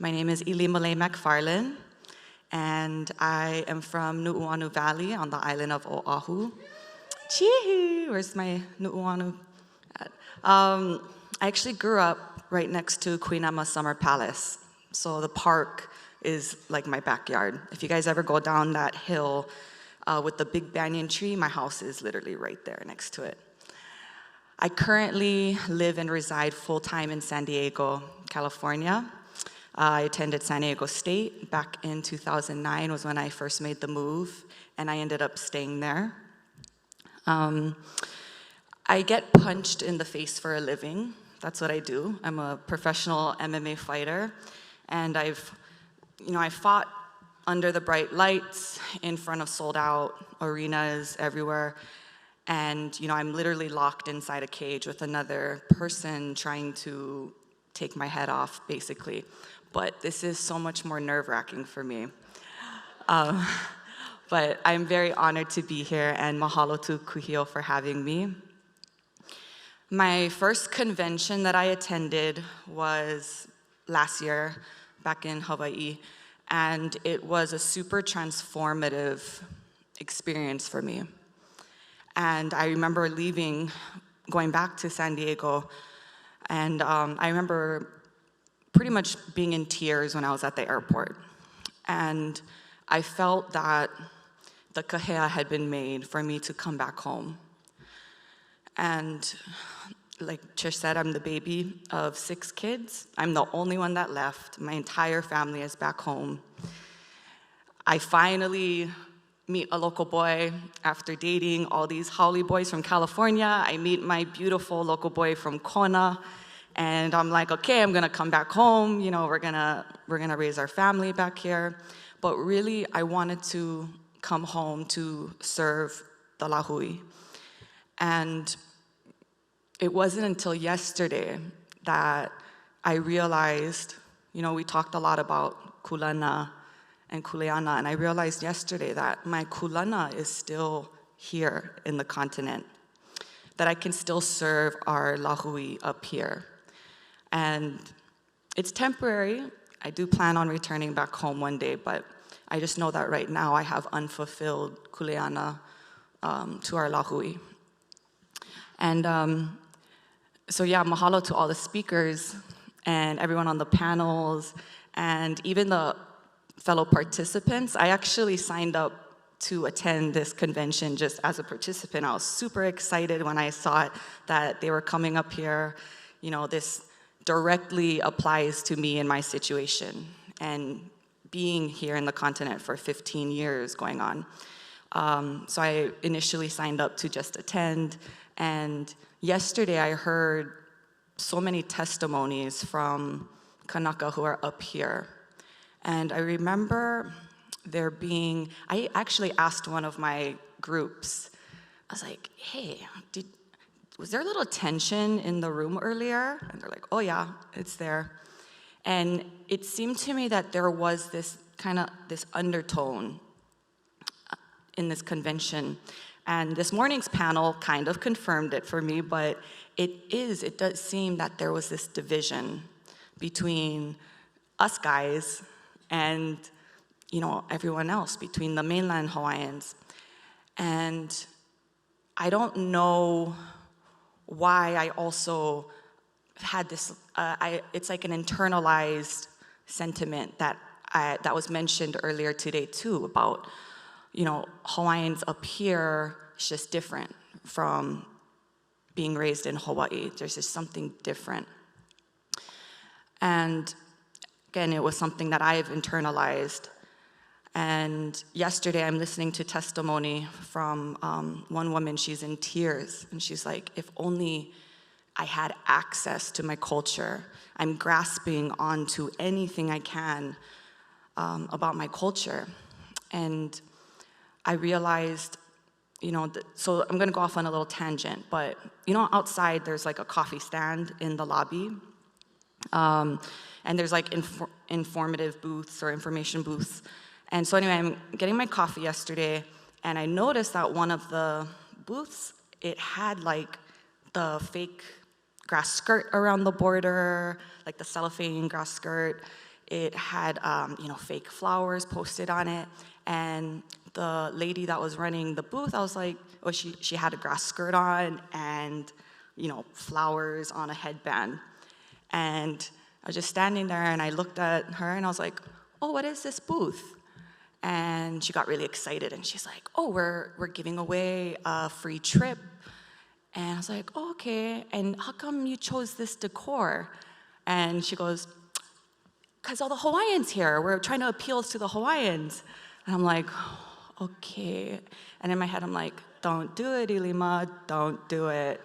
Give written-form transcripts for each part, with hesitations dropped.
My name is Ilima-Lei Macfarlane, and I am from Nu'uanu Valley on the island of Oahu. Chee! Where's my Nu'uanu at? I actually grew up right next to Kuleana Summer Palace, so the park is like my backyard. If you guys ever go down that hill with the big banyan tree, my house is literally right there next to it. I currently live and reside full-time in San Diego, California. I attended San Diego State back in 2009 was when I first made the move, and I ended up staying there. I get punched in the face for a living. That's what I do. I'm a professional MMA fighter, and I fought under the bright lights in front of sold-out arenas everywhere. And I'm literally locked inside a cage with another person trying to take my head off, basically. But this is so much more nerve-wracking for me. But I'm very honored to be here, and mahalo to Kuhio for having me. My first convention that I attended was last year, back in Hawaii, and it was a super transformative experience for me. And I remember going back to San Diego, and I remember pretty much being in tears when I was at the airport. And I felt that the kahea had been made for me to come back home. And like Trish said, I'm the baby of 6 kids. I'm the only one that left. My entire family is back home. I finally meet a local boy after dating all these haole boys from California. I meet my beautiful local boy from Kona, and I'm like, okay, I'm gonna come back home. We're gonna raise our family back here. But really, I wanted to come home to serve the lahui. And it wasn't until yesterday that I realized, we talked a lot about Kuleana and Kuleana, and I realized yesterday that my Kuleana is still here in the continent, that I can still serve our lahui up here. And it's temporary. I do plan on returning back home one day, but I just know that right now I have unfulfilled Kuleana to our lahui. And so yeah, mahalo to all the speakers and everyone on the panels and even the fellow participants. I actually signed up to attend this convention just as a participant. I was super excited when I saw that they were coming up here. This directly applies to me and my situation and being here in the continent for 15 years going on. So I initially signed up to just attend, and yesterday I heard so many testimonies from kanaka who are up here. And I remember I actually asked one of my groups, I was like, hey, was there a little tension in the room earlier? And they're like, oh yeah, it's there. And it seemed to me that there was this undertone in this convention. And this morning's panel kind of confirmed it for me, but it does seem that there was this division between us guys and everyone else, between the mainland Hawaiians. And I don't know why I also had this, it's like an internalized sentiment that was mentioned earlier today too, about Hawaiians up here is just different from being raised in Hawaii. There's just something different. And again, it was something that I've internalized. And yesterday I'm listening to testimony from one woman. She's in tears, and she's like, if only I had access to my culture. I'm grasping onto anything I can about my culture. And I realized, so I'm gonna go off on a little tangent, but outside there's like a coffee stand in the lobby. And there's like informative booths or information booths. And so anyway, I'm getting my coffee yesterday, and I noticed that one of the booths, it had like the fake grass skirt around the border, like the cellophane grass skirt. it had fake flowers posted on it, and the lady that was running the booth, I was like, oh, she had a grass skirt on and flowers on a headband. And I was just standing there, and I looked at her, and I was like, oh, what is this booth? And she got really excited, and she's like, oh, we're giving away a free trip. And I was like, oh, okay, and how come you chose this decor? And she goes, because all the Hawaiians here, we're trying to appeal to the Hawaiians. And I'm like, okay. And in my head, I'm like, don't do it, Ilima, don't do it.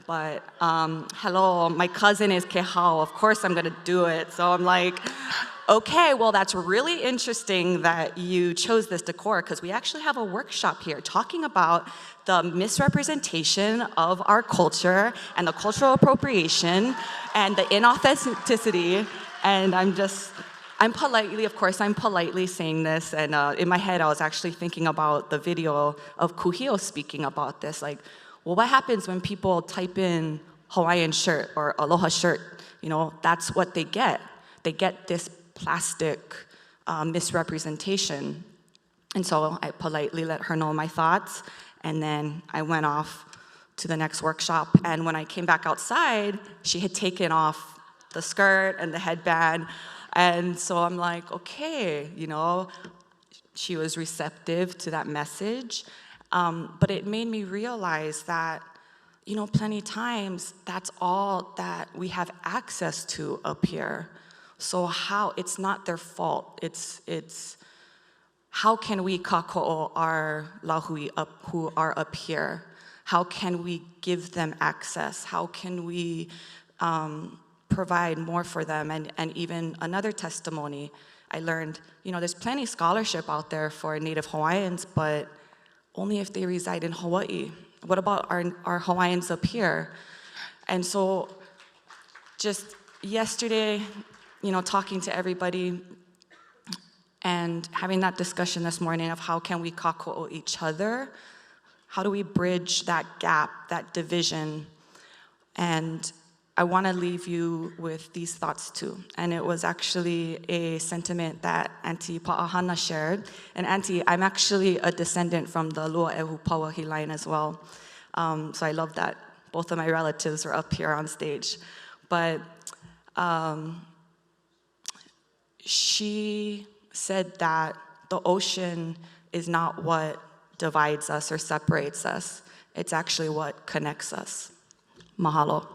But hello, my cousin is Kehao, of course I'm gonna do it. So I'm like, okay, well that's really interesting that you chose this decor, because we actually have a workshop here talking about the misrepresentation of our culture and the cultural appropriation and the inauthenticity. And I'm politely saying this, and in my head I was actually thinking about the video of Kuhio speaking about this, like, well, what happens when people type in Hawaiian shirt or aloha shirt? That's what they get. They get this plastic misrepresentation. And so I politely let her know my thoughts, and then I went off to the next workshop. And when I came back outside, she had taken off the skirt and the headband. And so I'm like, okay, she was receptive to that message. But it made me realize that, plenty of times, that's all that we have access to up here. So it's not their fault. It's how can we kako'o our lahui who are up here? How can we give them access? How can we provide more for them? And even another testimony, I learned, there's plenty of scholarship out there for Native Hawaiians, but only if they reside in Hawaii. What about our Hawaiians up here? And so just yesterday, talking to everybody and having that discussion this morning of how can we kako'o each other? How do we bridge that gap, that division? And I want to leave you with these thoughts too. And it was actually a sentiment that Auntie Pa'ahana shared. And Auntie, I'm actually a descendant from the Lua'ehu Pauahi line as well. So I love that both of my relatives are up here on stage. But she said that the ocean is not what divides us or separates us. It's actually what connects us. Mahalo.